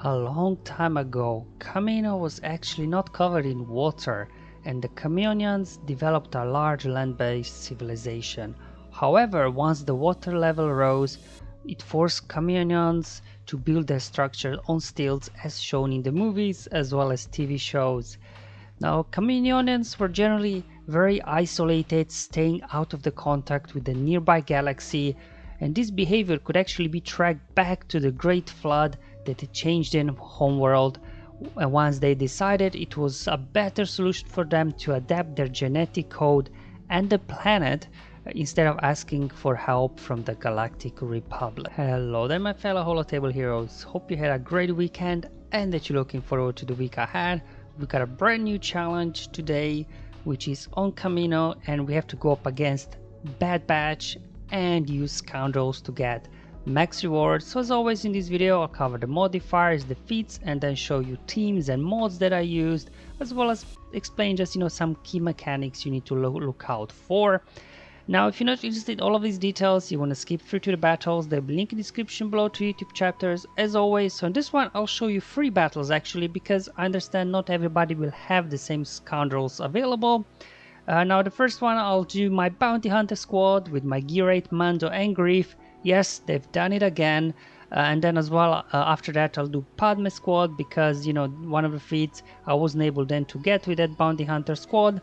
A long time ago, Kamino was actually not covered in water, and the Kaminoans developed a large land-based civilization. However, once the water level rose, it forced Kaminoans to build their structure on stilts as shown in the movies as well as TV shows. Now, Kaminoans were generally very isolated, staying out of the contact with the nearby galaxy, and this behavior could actually be tracked back to the Great Flood that changed their homeworld once they decided it was a better solution for them to adapt their genetic code and the planet instead of asking for help from the Galactic Republic. Hello there my fellow Holotable heroes, hope you had a great weekend and that you're looking forward to the week ahead. We got a brand new challenge today which is on Kamino, and we have to go up against Bad Batch and use Scoundrels to get max rewards. So as always in this video I'll cover the modifiers, the feats, and then show you teams and mods that I used, as well as explain just some key mechanics you need to look out for. Now if you're not interested in all of these details, you want to skip through to the battles, there'll be a link in the description below to YouTube chapters as always. So in this one I'll show you 3 battles actually, because I understand not everybody will have the same Scoundrels available. Now the first one I'll do my Bounty Hunter squad with my Gear 8, Mando and Grief. Yes, they've done it again. And then as well after that I'll do Padme squad, because one of the feats I wasn't able then to get with that Bounty Hunter squad.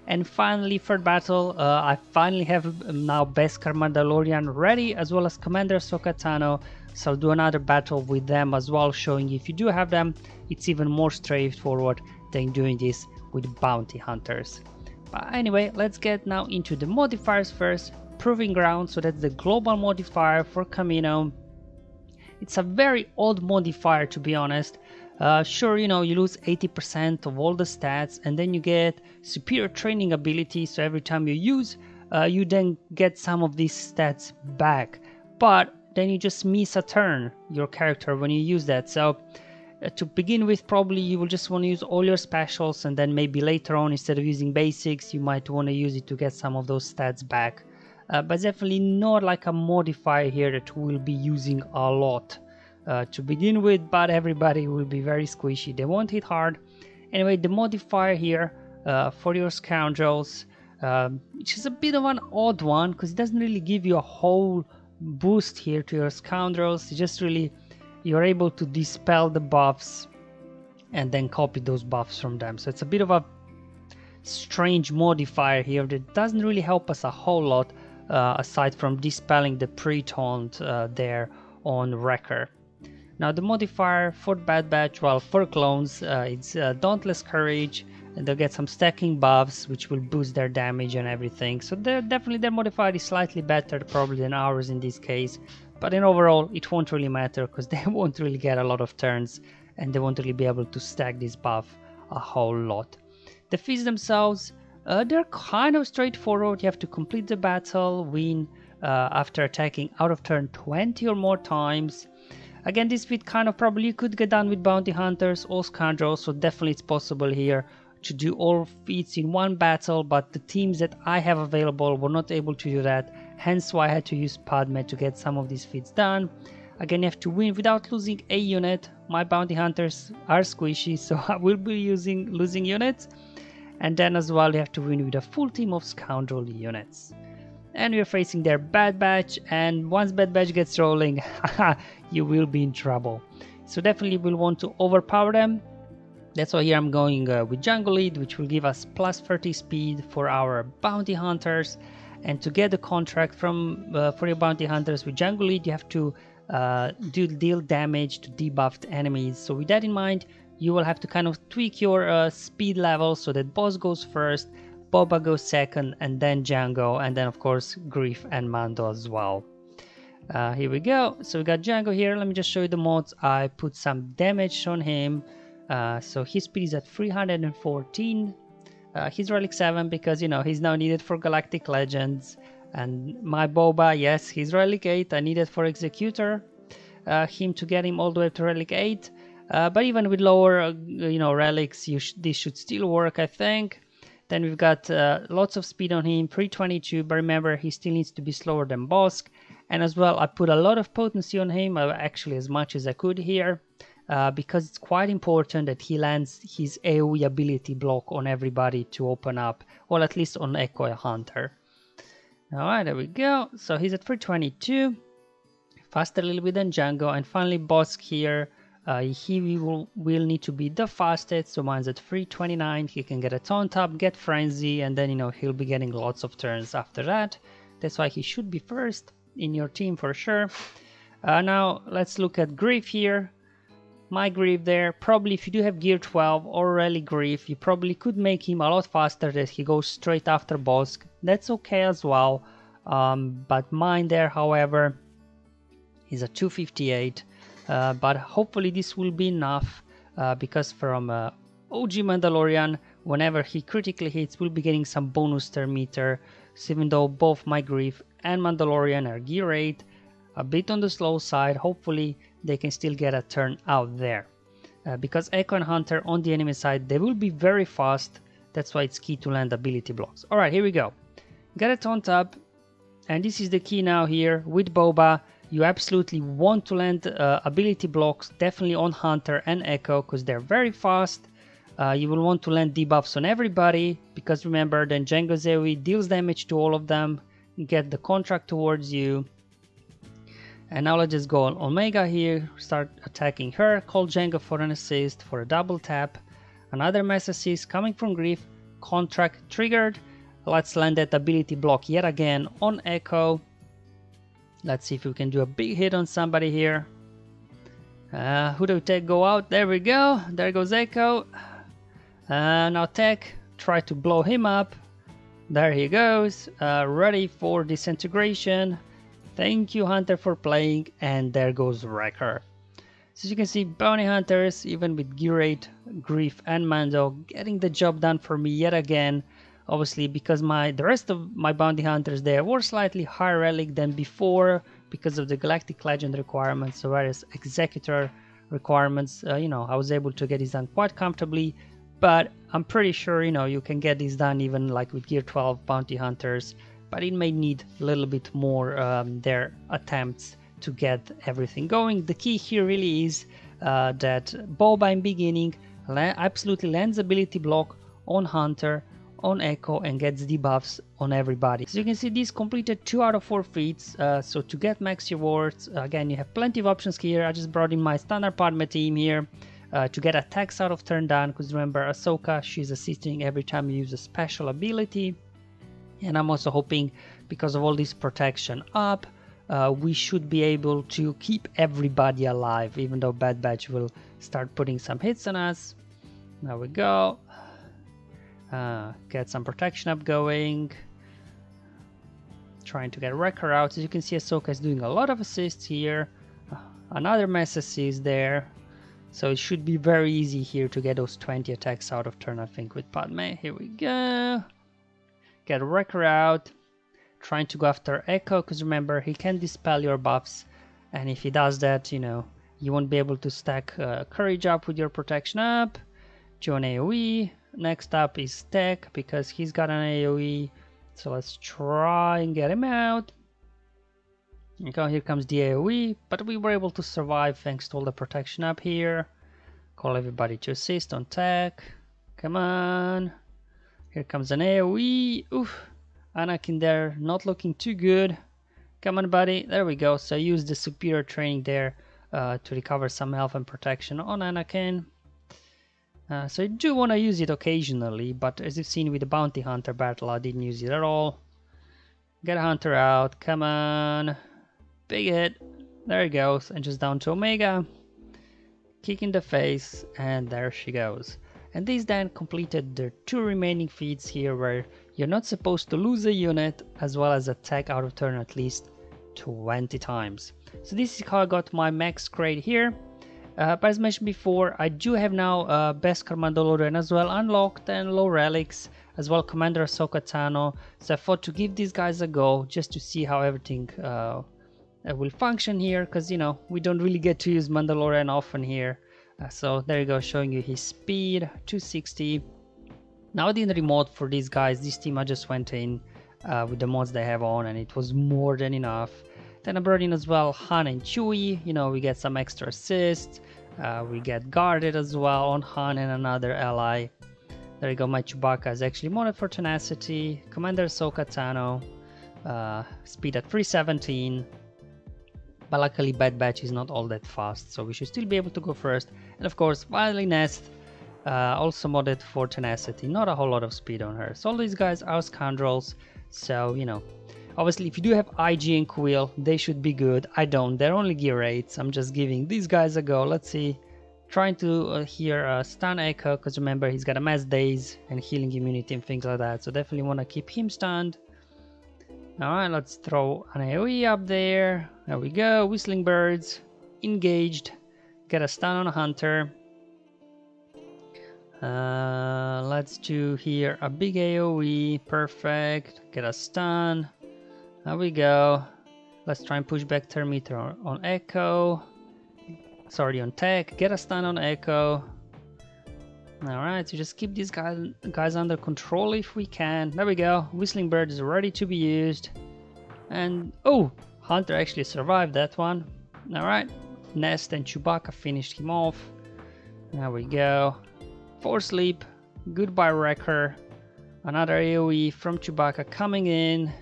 And finally, third battle, I finally have now Beskar Mandalorian ready, as well as Commander Ahsoka Tano, so I'll do another battle with them as well, showing if you do have them, it's even more straightforward than doing this with Bounty Hunters. But anyway, let's get now into the modifiers first. Proving Ground, so that's the global modifier for Kamino. It's a very old modifier to be honest. Sure, you lose 80% of all the stats, and then you get superior training ability, so every time you use, you then get some of these stats back. But then you just miss a turn, your character, when you use that. So to begin with, probably you will just want to use all your specials, and then maybe later on, instead of using basics, you might want to use it to get some of those stats back. But definitely not like a modifier here that we'll be using a lot to begin with, but everybody will be very squishy, they won't hit hard. Anyway, the modifier here for your Scoundrels, which is a bit of an odd one because it doesn't really give you a whole boost here to your Scoundrels. It's just really you're able to dispel the buffs and then copy those buffs from them, so it's a bit of a strange modifier here that doesn't really help us a whole lot aside from dispelling the pre-taunt there on Wrecker. Now the modifier for Bad Batch, well, for clones, it's Dauntless Courage, and they'll get some stacking buffs which will boost their damage and everything. So definitely their modifier is slightly better probably than ours in this case, but in overall it won't really matter because they won't really get a lot of turns and they won't really be able to stack this buff a whole lot. The feats themselves, they're kind of straightforward. You have to complete the battle, win after attacking out of turn 20 or more times. Again, this feat kind of probably could get done with Bounty Hunters or Scoundrels, so definitely it's possible here to do all feats in one battle, but the teams that I have available were not able to do that, hence why I had to use Padme to get some of these feats done. Again, you have to win without losing a unit. My Bounty Hunters are squishy, so I will be losing units. And then as well you have to win with a full team of Scoundrel units. And we're facing their Bad Batch, and once Bad Batch gets rolling, you will be in trouble. So definitely we'll want to overpower them. That's why here I'm going with Jungle Lead, which will give us plus 30 speed for our Bounty Hunters. And to get the contract from for your Bounty Hunters with Jungle Lead, you have to deal damage to debuffed enemies. So with that in mind, you will have to kind of tweak your speed level so that Boss goes first, Boba goes second, and then Django, and then of course Grief and Mando as well. Here we go. So we got Django here. Let me just show you the mods. I put some damage on him. So his speed is at 314. He's Relic 7 because he's now needed for Galactic Legends. And my Boba, yes, he's Relic 8. I needed for Executor him to get him all the way to Relic 8. But even with lower relics, this should still work, I think. Then we've got lots of speed on him, 322, but remember he still needs to be slower than Bosk. And as well, I put a lot of potency on him, actually as much as I could here. because it's quite important that he lands his AoE ability block on everybody to open up, or at least on Echo Hunter. Alright, there we go. So he's at 322, faster a little bit than Django, and finally Bosk here. He will need to be the fastest, so mine's at 329. He can get a taunt up, get frenzy, and then he'll be getting lots of turns after that. That's why he should be first in your team for sure. Now let's look at Grief here. My Grief there, probably if you do have gear 12 or Rally Grief, you probably could make him a lot faster that he goes straight after Bosk. That's okay as well, but mine there, however, is at 258, but hopefully this will be enough, because from OG Mandalorian, whenever he critically hits, we'll be getting some bonus turn meter. So even though both my Grief and Mandalorian are gear 8, a bit on the slow side, hopefully they can still get a turn out there, because Echo and Hunter on the enemy side, they will be very fast. That's why it's key to land ability blocks. Alright, here we go. Get a taunt up, and this is the key now here with Boba. You absolutely want to land ability blocks, definitely on Hunter and Echo, because they're very fast. You will want to land debuffs on everybody, because remember, then Django's AoE deals damage to all of them. Get the contract towards you. And now let's just go on Omega here, start attacking her, call Django for an assist, for a double tap. Another mass assist coming from Grief, contract triggered. Let's land that ability block yet again on Echo. Let's see if we can do a big hit on somebody here. Who do we take go out? There we go, there goes Echo. Now Tech, try to blow him up. There he goes, ready for disintegration. Thank you, Hunter, for playing, and there goes Wrecker. So as you can see, Bounty Hunters, even with Gear 8, Grief, and Mando, getting the job done for me yet again. Obviously, because the rest of my Bounty Hunters there were slightly higher relic than before because of the Galactic Legend requirements, so whereas Executor requirements, I was able to get this done quite comfortably. But I'm pretty sure, you can get this done even like with Gear 12 Bounty Hunters. But it may need a little bit more their attempts to get everything going. The key here really is that Boba in beginning absolutely lands ability block on Hunter, on Echo, and gets debuffs on everybody. So you can see these completed 2 out of 4 feats. So to get max rewards, again, you have plenty of options here. I just brought in my standard Padme team here to get attacks out of turn down, because remember, Ahsoka, she's assisting every time you use a special ability. And I'm also hoping, because of all this protection up, we should be able to keep everybody alive, even though Bad Batch will start putting some hits on us. There we go. Get some protection up going. Trying to get Wrecker out. As you can see, Ahsoka is doing a lot of assists here. Another mass assist there. So it should be very easy here to get those 20 attacks out of turn, I think, with Padme. Here we go. Get Wrecker out, trying to go after Echo, because remember, he can dispel your buffs, and if he does that, you won't be able to stack Courage up with your protection up. Join AoE. Next up is Tech, because he's got an AoE, so let's try and get him out. Okay, here comes the AoE, but we were able to survive thanks to all the protection up here. Call everybody to assist on Tech. Come on. Here comes an AoE. Oof. Anakin there, not looking too good. Come on, buddy. There we go. So I used the superior training there to recover some health and protection on Anakin. So I do want to use it occasionally, but as you've seen with the Bounty Hunter battle, I didn't use it at all. Get a Hunter out. Come on. Big hit. There he goes. And just down to Omega. Kick in the face. And there she goes. And these then completed the 2 remaining feats here, where you're not supposed to lose a unit, as well as attack out of turn at least 20 times. So this is how I got my max grade here. But as mentioned before, I do have now Beskar Mandalorian as well unlocked, and low relics, as well Commander Ahsoka Tano. So I thought to give these guys a go, just to see how everything will function here, because we don't really get to use Mandalorian often here. So there you go, showing you his speed, 260. Now in the remote for these guys, this team I just went in with the mods they have on, and it was more than enough. Then I brought in as well Han and Chewie, we get some extra assists. We get guarded as well on Han and another ally. There you go, my Chewbacca is actually modded for tenacity. Commander Ahsoka Tano, speed at 317. But luckily Bad Batch is not all that fast, so we should still be able to go first. And of course, Wily Nest, also modded for tenacity. Not a whole lot of speed on her. So all these guys are Scoundrels, so you know. Obviously, if you do have IG and Quill, they should be good. I don't. They're only gear 8s. I'm just giving these guys a go. Let's see. Trying to here stun Echo, because remember, he's got a mass daze and healing immunity and things like that. So definitely want to keep him stunned. Alright, let's throw an AoE up there. There we go. Whistling Birds. Engaged. Get a stun on a Hunter. Let's do here a big AoE. Perfect. Get a stun. There we go. Let's try and push back Thermometer on Echo. Sorry, on Tech. Get a stun on Echo. Alright, so just keep these guys under control if we can. There we go. Whistling Bird is ready to be used. And oh, Hunter actually survived that one. Alright, Nest and Chewbacca finished him off. There we go. Force Leap. Goodbye Wrecker. Another AoE from Chewbacca coming in.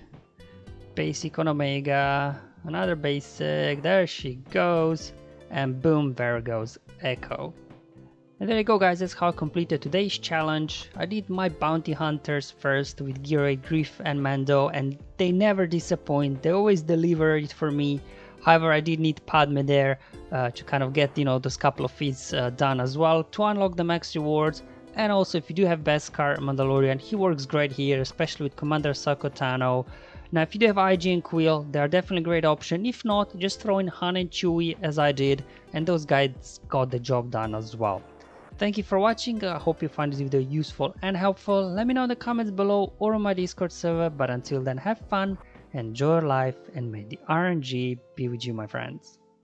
Basic on Omega, another basic, there she goes, and boom, there goes Echo. And there you go guys, that's how I completed today's challenge. I did my bounty hunters first with Gear 8 Griff and Mando, and they never disappoint, they always deliver it for me. However, I did need Padme there to kind of get, you know, those couple of feats done as well to unlock the max rewards. And also, if you do have Beskar Mandalorian, he works great here, especially with Commander Ahsoka Tano. Now, if you do have IG and Quill, they are definitely a great option. If not, just throw in Han and Chewie as I did, and those guys got the job done as well. Thank you for watching. I hope you find this video useful and helpful. Let me know in the comments below or on my Discord server. But until then, have fun, enjoy your life, and may the RNG be with you, my friends.